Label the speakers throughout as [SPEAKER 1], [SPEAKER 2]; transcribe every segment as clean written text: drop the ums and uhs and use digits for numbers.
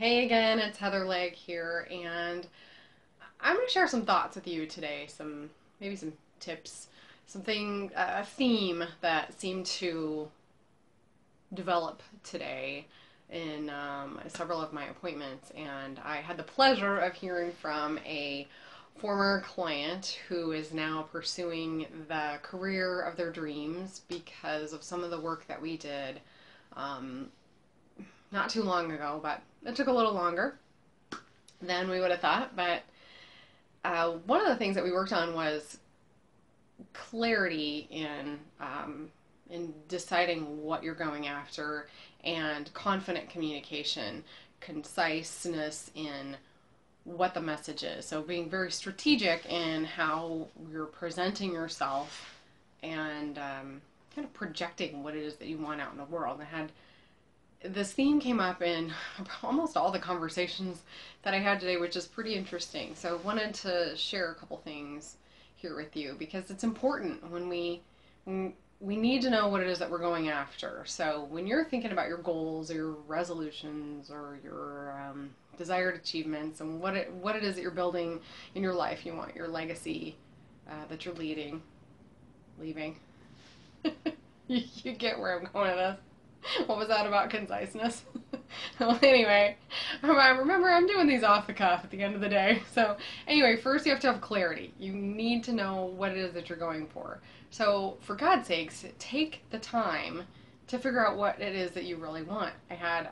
[SPEAKER 1] Hey again, it's Heather Legge here, and I'm going to share some thoughts with you today. Maybe some tips, a theme that seemed to develop today in several of my appointments. And I had the pleasure of hearing from a former client who is now pursuing the career of their dreams because of some of the work that we did um, not too long ago, but it took a little longer than we would have thought. But one of the things that we worked on was clarity in deciding what you're going after, and confident communication, conciseness in what the message is. So being very strategic in how you're presenting yourself and kind of projecting what it is that you want out in the world. And I had this theme came up in almost all the conversations that I had today, which is pretty interesting. So I wanted to share a couple things here with you because it's important when we need to know what it is that we're going after. So when you're thinking about your goals or your resolutions or your desired achievements and what it is that you're building in your life, you want your legacy that you're leaving. You get where I'm going with this. What was that about conciseness? Well, anyway, remember I'm doing these off the cuff at the end of the day. So anyway, first you have to have clarity. You need to know what it is that you're going for. So for God's sakes, take the time to figure out what it is that you really want. I had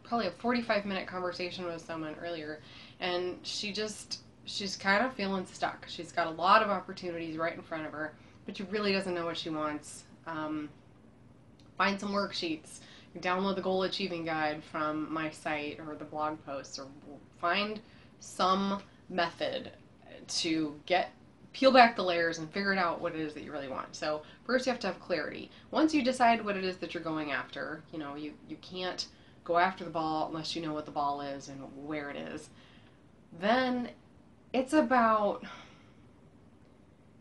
[SPEAKER 1] probably a 45-minute conversation with someone earlier, and she's kind of feeling stuck. She's got a lot of opportunities right in front of her, but she really doesn't know what she wants. Find some worksheets, download the goal achieving guide from my site or the blog posts, or find some method to peel back the layers and figure it out what it is that you really want. So first you have to have clarity. Once you decide what it is that you're going after, you can't go after the ball unless you know what the ball is and where it is. Then it's about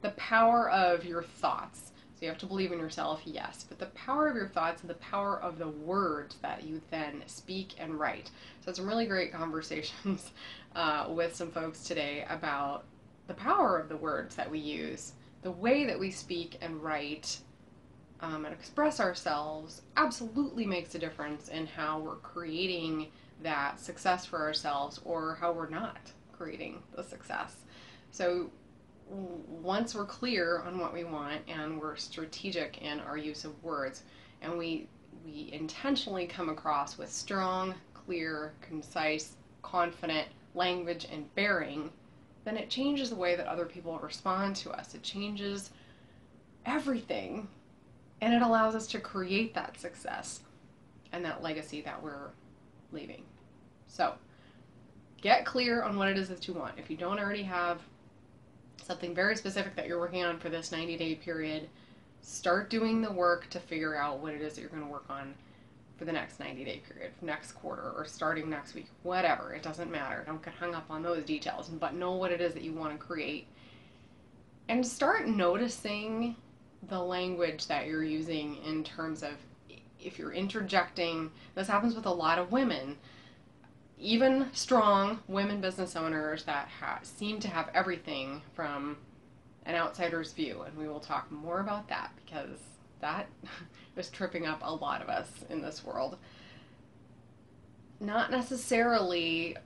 [SPEAKER 1] the power of your thoughts. So you have to believe in yourself, yes, but the power of your thoughts and the power of the words that you then speak and write. So some really great conversations with some folks today about the power of the words that we use. The way that we speak and write and express ourselves absolutely makes a difference in how we're creating that success for ourselves or how we're not creating the success. So once we're clear on what we want and we're strategic in our use of words, and we intentionally come across with strong, clear, concise, confident language and bearing, then it changes the way that other people respond to us. It changes everything, and it allows us to create that success and that legacy that we're leaving. So get clear on what it is that you want. If you don't already have something very specific that you're working on for this 90-day period, start doing the work to figure out what it is that you're going to work on for the next 90-day period, next quarter, or starting next week, whatever. It doesn't matter. Don't get hung up on those details, but know what it is that you want to create. And start noticing the language that you're using in terms of if you're interjecting. This happens with a lot of women, even strong women business owners that seem to have everything from an outsider's view. And we will talk more about that because that is tripping up a lot of us in this world. Not necessarily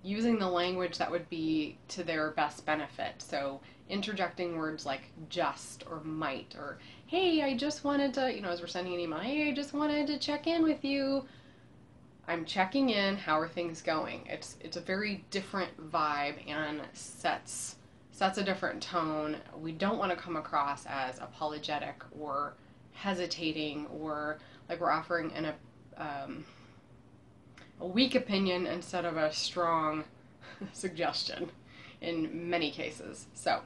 [SPEAKER 1] using the language that would be to their best benefit. So interjecting words like just or might, or hey, I just wanted to, as we're sending an email, hey, I just wanted to check in with you. I'm checking in. How are things going? It's a very different vibe and sets a different tone. We don't want to come across as apologetic or hesitating or like we're offering a weak opinion instead of a strong suggestion in many cases. So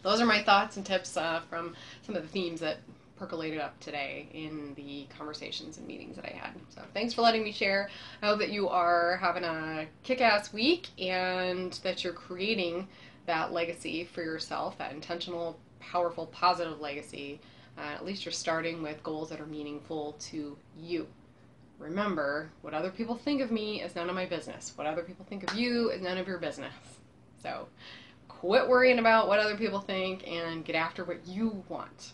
[SPEAKER 1] those are my thoughts and tips from some of the themes that percolated up today in the conversations and meetings that I had. So thanks for letting me share. I hope that you are having a kick-ass week and that you're creating that legacy for yourself, that intentional, powerful, positive legacy. At least you're starting with goals that are meaningful to you. remember, what other people think of me is none of my business. What other people think of you is none of your business. So quit worrying about what other people think and get after what you want.